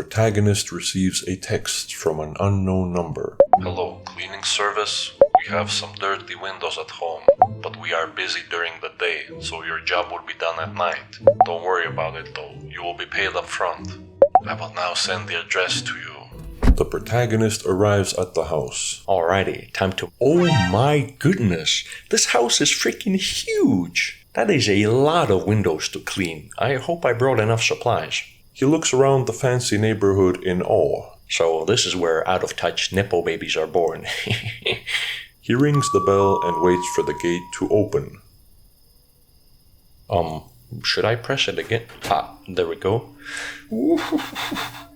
protagonist receives a text from an unknown number. Hello, cleaning service? We have some dirty windows at home, but we are busy during the day, so your job will be done at night. Don't worry about it though, you will be paid up front. I will now send the address to you. The protagonist arrives at the house. Alrighty, time to... Oh my goodness, this house is freaking huge! That is a lot of windows to clean. I hope I brought enough supplies. He looks around the fancy neighborhood in awe. So this is where out-of-touch Nepo babies are born. He rings the bell and waits for the gate to open. Should I press it again? There we go.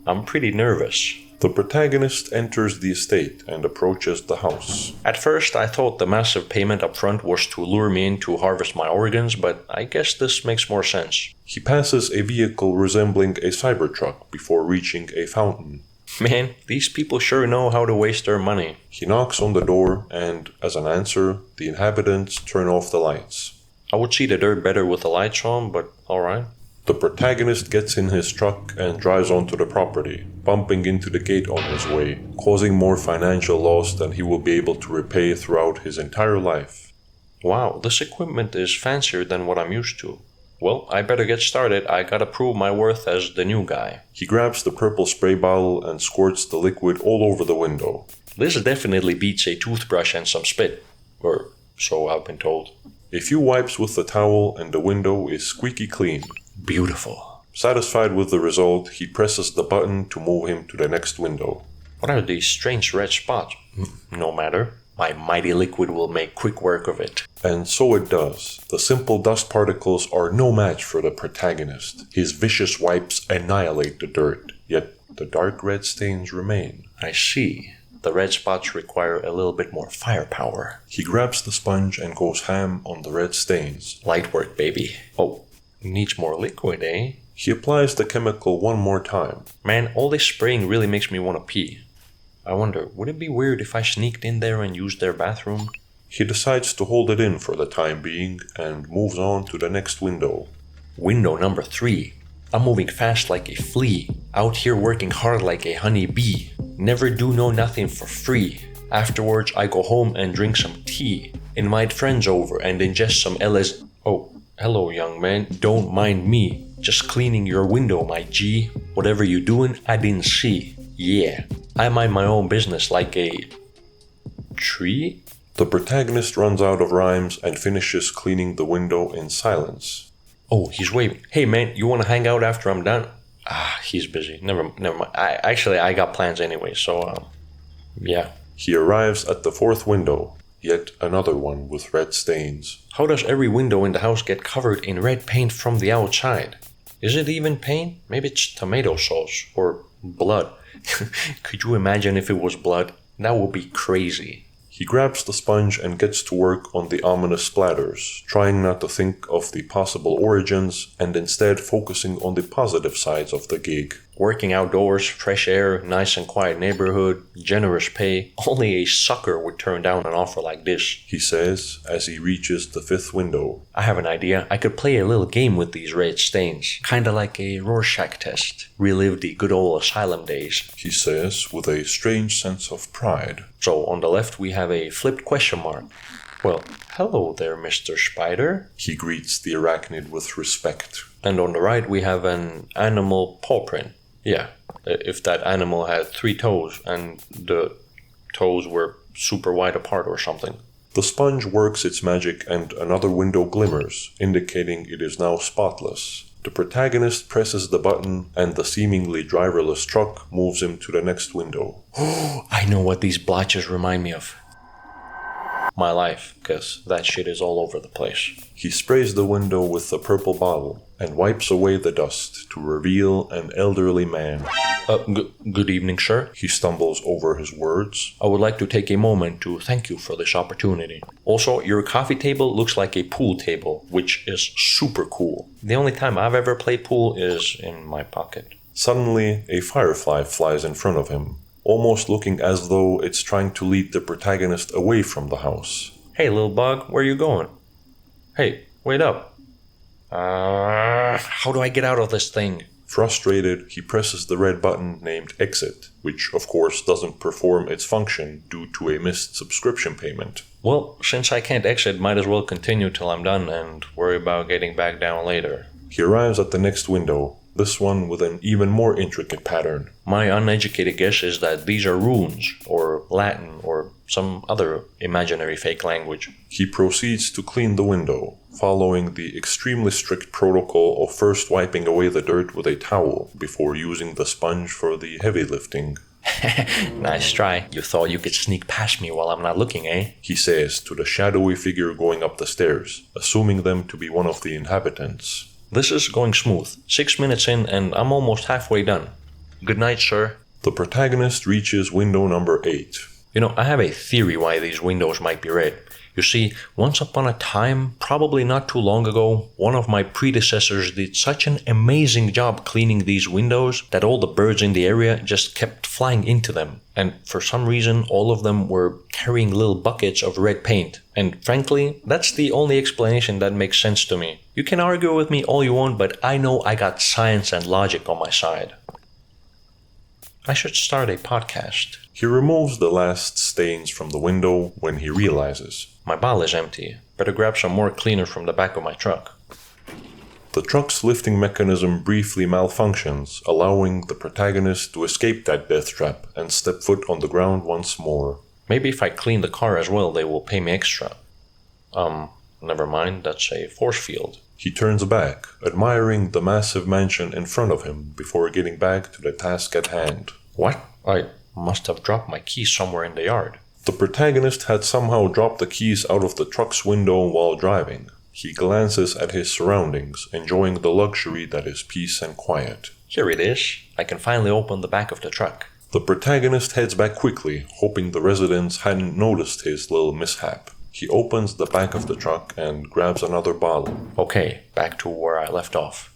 I'm pretty nervous. The protagonist enters the estate and approaches the house. At first, I thought the massive payment up front was to lure me in to harvest my organs, but I guess this makes more sense. He passes a vehicle resembling a Cybertruck before reaching a fountain. Man, these people sure know how to waste their money. He knocks on the door and, as an answer, the inhabitants turn off the lights. I would see the dirt better with the lights on, but alright. The protagonist gets in his truck and drives onto the property, bumping into the gate on his way, causing more financial loss than he will be able to repay throughout his entire life. Wow, this equipment is fancier than what I'm used to. Well, I better get started. I gotta prove my worth as the new guy. He grabs the purple spray bottle and squirts the liquid all over the window. This definitely beats a toothbrush and some spit. Or so I've been told. A few wipes with the towel and the window is squeaky clean. Beautiful. Satisfied with the result, he presses the button to move him to the next window. What are these strange red spots? No matter. My mighty liquid will make quick work of it. And so it does. The simple dust particles are no match for the protagonist. His vicious wipes annihilate the dirt, yet the dark red stains remain. I see. The red spots require a little bit more firepower. He grabs the sponge and goes ham on the red stains. Light work, baby. Oh, needs more liquid, eh? He applies the chemical one more time. Man, all this spraying really makes me want to pee. I wonder, would it be weird if I sneaked in there and used their bathroom? He decides to hold it in for the time being and moves on to the next window. Window number 3. I'm moving fast like a flea, out here working hard like a honey bee. Never do no nothing for free. Afterwards, I go home and drink some tea, invite friends over and ingest some LSD. Oh, hello young man, don't mind me. Just cleaning your window, my G. Whatever you doing, I didn't see. Yeah, I mind my own business like a... tree? The protagonist runs out of rhymes and finishes cleaning the window in silence. Oh, he's waving. Hey man, you want to hang out after I'm done? He's busy. Never mind. I got plans anyway, so, yeah. He arrives at the 4th window, yet another one with red stains. How does every window in the house get covered in red paint from the outside? Is it even paint? Maybe it's tomato sauce or blood. Could you imagine if it was blood? That would be crazy. He grabs the sponge and gets to work on the ominous splatters, trying not to think of the possible origins and instead focusing on the positive sides of the gig. Working outdoors, fresh air, nice and quiet neighborhood, generous pay. Only a sucker would turn down an offer like this, he says as he reaches the 5th window. I have an idea. I could play a little game with these red stains. Kinda like a Rorschach test. Relive the good old asylum days, he says with a strange sense of pride. So on the left we have a flipped question mark. Well, hello there, Mr. Spider. He greets the arachnid with respect. And on the right we have an animal paw print. Yeah, if that animal had 3 toes and the toes were super wide apart or something. The sponge works its magic and another window glimmers, indicating it is now spotless. The protagonist presses the button and the seemingly driverless truck moves him to the next window. Oh, I know what these blotches remind me of. My life, because that shit is all over the place. He sprays the window with the purple bottle and wipes away the dust to reveal an elderly man. Good evening, sir. He stumbles over his words. I would like to take a moment to thank you for this opportunity. Also, your coffee table looks like a pool table, which is super cool. The only time I've ever played pool is in my pocket. Suddenly, a firefly flies in front of him, almost looking as though it's trying to lead the protagonist away from the house. Hey, little bug, where you going? Hey, wait up. How do I get out of this thing? Frustrated, he presses the red button named Exit, which of course doesn't perform its function due to a missed subscription payment. Well, since I can't exit, might as well continue till I'm done and worry about getting back down later. He arrives at the next window, this one with an even more intricate pattern. My uneducated guess is that these are runes, or Latin, or some other imaginary fake language. He proceeds to clean the window, following the extremely strict protocol of first wiping away the dirt with a towel before using the sponge for the heavy lifting. Nice try. You thought you could sneak past me while I'm not looking, eh? He says to the shadowy figure going up the stairs, assuming them to be one of the inhabitants. This is going smooth. 6 minutes in and I'm almost halfway done. Good night, sir. The protagonist reaches window number 8. You know, I have a theory why these windows might be red. You see, once upon a time, probably not too long ago, one of my predecessors did such an amazing job cleaning these windows that all the birds in the area just kept flying into them. And for some reason, all of them were carrying little buckets of red paint. And frankly, that's the only explanation that makes sense to me. You can argue with me all you want, but I know I got science and logic on my side. I should start a podcast. He removes the last stains from the window when he realizes. My bottle is empty. Better grab some more cleaner from the back of my truck. The truck's lifting mechanism briefly malfunctions, allowing the protagonist to escape that death trap and step foot on the ground once more. Maybe if I clean the car as well, they will pay me extra. Never mind, that's a force field. He turns back, admiring the massive mansion in front of him before getting back to the task at hand. What? I must have dropped my keys somewhere in the yard. The protagonist had somehow dropped the keys out of the truck's window while driving. He glances at his surroundings, enjoying the luxury that is peace and quiet. Here it is. I can finally open the back of the truck. The protagonist heads back quickly, hoping the residents hadn't noticed his little mishap. He opens the back of the truck and grabs another bottle. Okay, back to where I left off.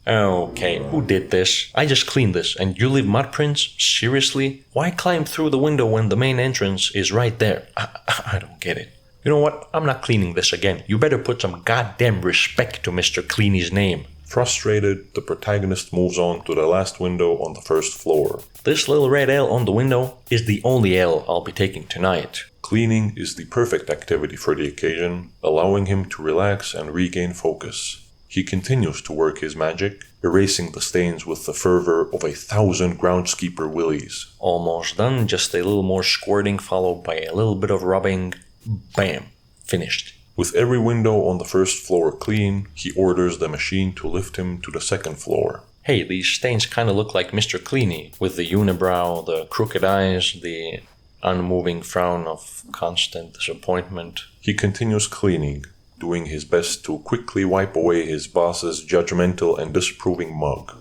Okay, who did this? I just cleaned this, and you leave mud prints? Seriously? Why climb through the window when the main entrance is right there? I don't get it. You know what? I'm not cleaning this again. You better put some goddamn respect to Mr. Cleany's name. Frustrated, the protagonist moves on to the last window on the first floor. This little red L on the window is the only L I'll be taking tonight. Cleaning is the perfect activity for the occasion, allowing him to relax and regain focus. He continues to work his magic, erasing the stains with the fervor of 1,000 groundskeeper willies. Almost done, just a little more squirting followed by a little bit of rubbing. Bam! Finished. With every window on the first floor clean, he orders the machine to lift him to the second floor. Hey, these stains kind of look like Mr. Cleany, with the unibrow, the crooked eyes, the unmoving frown of constant disappointment. He continues cleaning, doing his best to quickly wipe away his boss's judgmental and disapproving mug.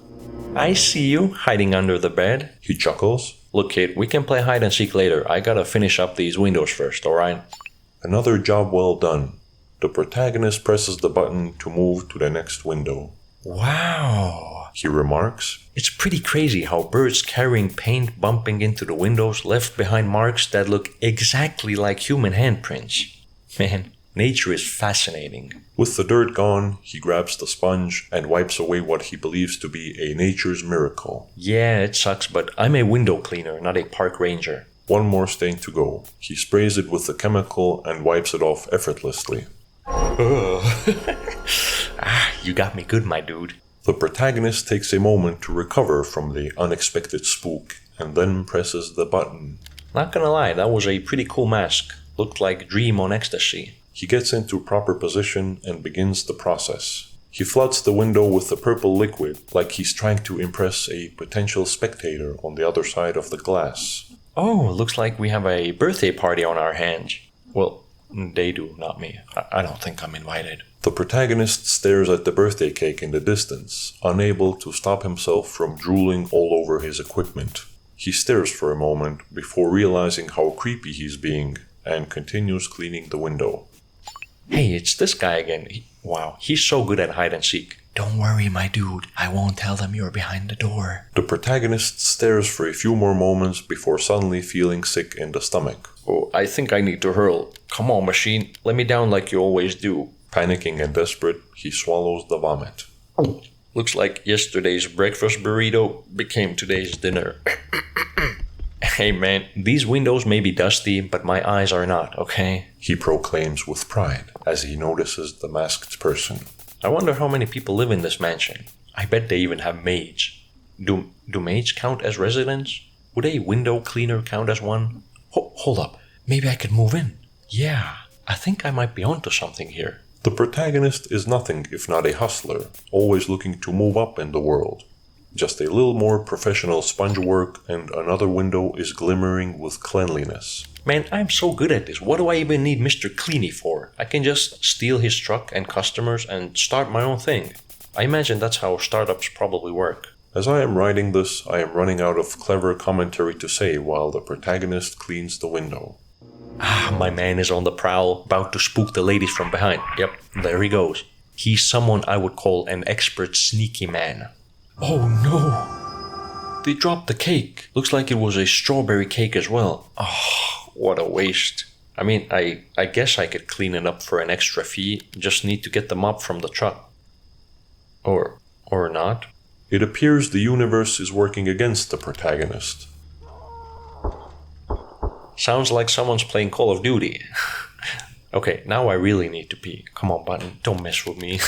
I see you, hiding under the bed. He chuckles. Look, kid, we can play hide and seek later. I gotta finish up these windows first, alright? Another job well done. The protagonist presses the button to move to the next window. Wow, he remarks. It's pretty crazy how birds carrying paint bumping into the windows left behind marks that look exactly like human handprints. Man, nature is fascinating. With the dirt gone, he grabs the sponge and wipes away what he believes to be a nature's miracle. Yeah, it sucks, but I'm a window cleaner, not a park ranger. One more stain to go. He sprays it with the chemical and wipes it off effortlessly. You got me good, my dude. The protagonist takes a moment to recover from the unexpected spook and then presses the button. Not gonna lie, that was a pretty cool mask. Looked like Dream on ecstasy. He gets into proper position and begins the process. He floods the window with the purple liquid like he's trying to impress a potential spectator on the other side of the glass. Oh, looks like we have a birthday party on our hands. Well, they do, not me. I don't think I'm invited. The protagonist stares at the birthday cake in the distance, unable to stop himself from drooling all over his equipment. He stares for a moment before realizing how creepy he's being and continues cleaning the window. Hey, it's this guy again. Wow, he's so good at hide and seek. Don't worry, my dude. I won't tell them you're behind the door. The protagonist stares for a few more moments before suddenly feeling sick in the stomach. Oh, I think I need to hurl. Come on, machine. Let me down like you always do. Panicking and desperate, he swallows the vomit. Looks like yesterday's breakfast burrito became today's dinner. Hey man, these windows may be dusty, but my eyes are not, okay? He proclaims with pride as he notices the masked person. I wonder how many people live in this mansion. I bet they even have maids. Do maids count as residents? Would a window cleaner count as one? Hold up, maybe I could move in. Yeah, I think I might be onto something here. The protagonist is nothing if not a hustler, always looking to move up in the world. Just a little more professional sponge work and another window is glimmering with cleanliness. Man, I'm so good at this. What do I even need Mr. Cleany for? I can just steal his truck and customers and start my own thing. I imagine that's how startups probably work. As I am writing this, I am running out of clever commentary to say while the protagonist cleans the window. My man is on the prowl, about to spook the ladies from behind. Yep, there he goes. He's someone I would call an expert sneaky man. Oh no! They dropped the cake. Looks like it was a strawberry cake as well. Oh, what a waste. I mean, I guess I could clean it up for an extra fee. Just need to get the mop from the truck. Or not. It appears the universe is working against the protagonist. Sounds like someone's playing Call of Duty. Okay, now I really need to pee. Come on, Button, don't mess with me.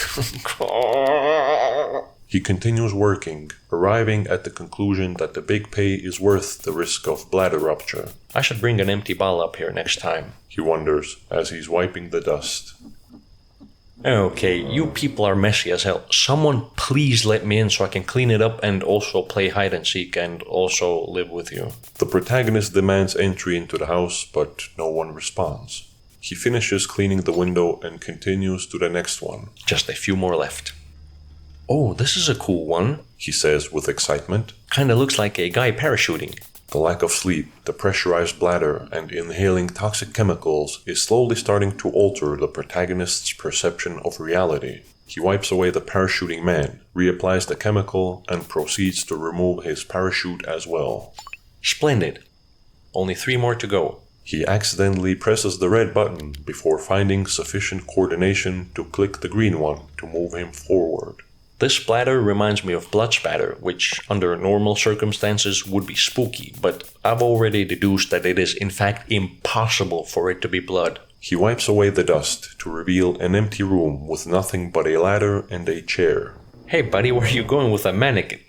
He continues working, arriving at the conclusion that the big pay is worth the risk of bladder rupture. I should bring an empty bottle up here next time. He wonders as he's wiping the dust. Okay, you people are messy as hell. Someone please let me in so I can clean it up and also play hide and seek and also live with you. The protagonist demands entry into the house, but no one responds. He finishes cleaning the window and continues to the next one. Just a few more left. Oh, this is a cool one, he says with excitement. Kinda looks like a guy parachuting. The lack of sleep, the pressurized bladder, and inhaling toxic chemicals is slowly starting to alter the protagonist's perception of reality. He wipes away the parachuting man, reapplies the chemical, and proceeds to remove his parachute as well. Splendid. Only 3 more to go. He accidentally presses the red button before finding sufficient coordination to click the green one to move him forward. This splatter reminds me of blood spatter, which under normal circumstances would be spooky, but I've already deduced that it is in fact impossible for it to be blood. He wipes away the dust to reveal an empty room with nothing but a ladder and a chair. Hey buddy, where are you going with a mannequin?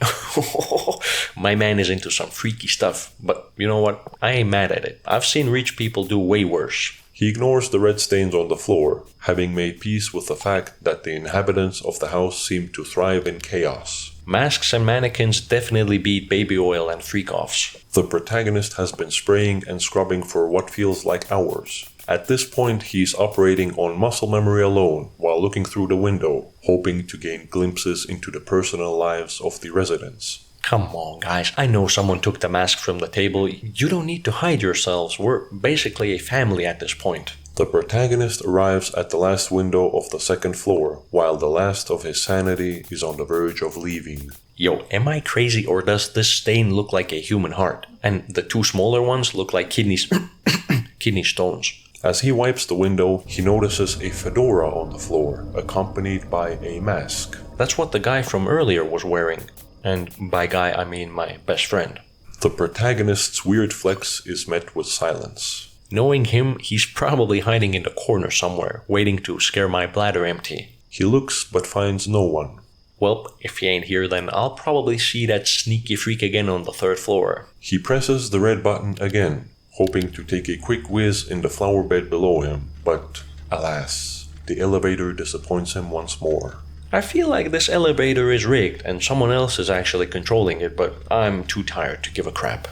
My man is into some freaky stuff, but you know what? I ain't mad at it. I've seen rich people do way worse. He ignores the red stains on the floor, having made peace with the fact that the inhabitants of the house seem to thrive in chaos. Masks and mannequins definitely beat baby oil and freak-offs. The protagonist has been spraying and scrubbing for what feels like hours. At this point, he's operating on muscle memory alone while looking through the window, hoping to gain glimpses into the personal lives of the residents. Come on, guys. I know someone took the mask from the table. You don't need to hide yourselves. We're basically a family at this point. The protagonist arrives at the last window of the second floor, while the last of his sanity is on the verge of leaving. Yo, am I crazy or does this stain look like a human heart? And the 2 smaller ones look like kidney stones. As he wipes the window, he notices a fedora on the floor, accompanied by a mask. That's what the guy from earlier was wearing. And by guy, I mean my best friend. The protagonist's weird flex is met with silence. Knowing him, he's probably hiding in the corner somewhere, waiting to scare my bladder empty. He looks but finds no one. Well, if he ain't here, then I'll probably see that sneaky freak again on the 3rd floor. He presses the red button again, hoping to take a quick whiz in the flower bed below him, but alas, the elevator disappoints him once more. I feel like this elevator is rigged and someone else is actually controlling it, but I'm too tired to give a crap.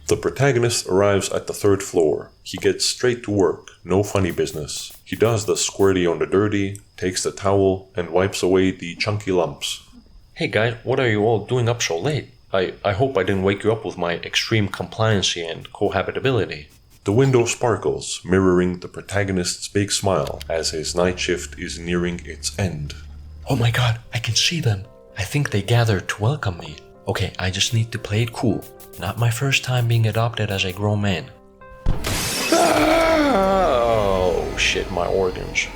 The protagonist arrives at the 3rd floor. He gets straight to work, no funny business. He does the squirty on the dirty, takes the towel, and wipes away the chunky lumps. Hey guys, what are you all doing up so late? I hope I didn't wake you up with my extreme compliancy and cohabitability. The window sparkles, mirroring the protagonist's big smile as his night shift is nearing its end. Oh my god, I can see them. I think they gathered to welcome me. Okay, I just need to play it cool. Not my first time being adopted as a grown man. Oh shit, my organs.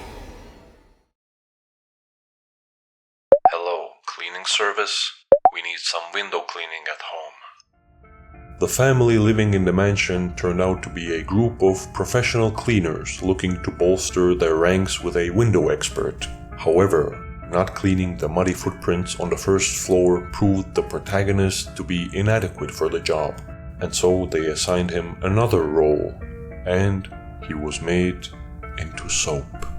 Hello, service. We need some window cleaning at home. The family living in the mansion turned out to be a group of professional cleaners looking to bolster their ranks with a window expert. However, not cleaning the muddy footprints on the first floor proved the protagonist to be inadequate for the job, and so they assigned him another role, and he was made into soap.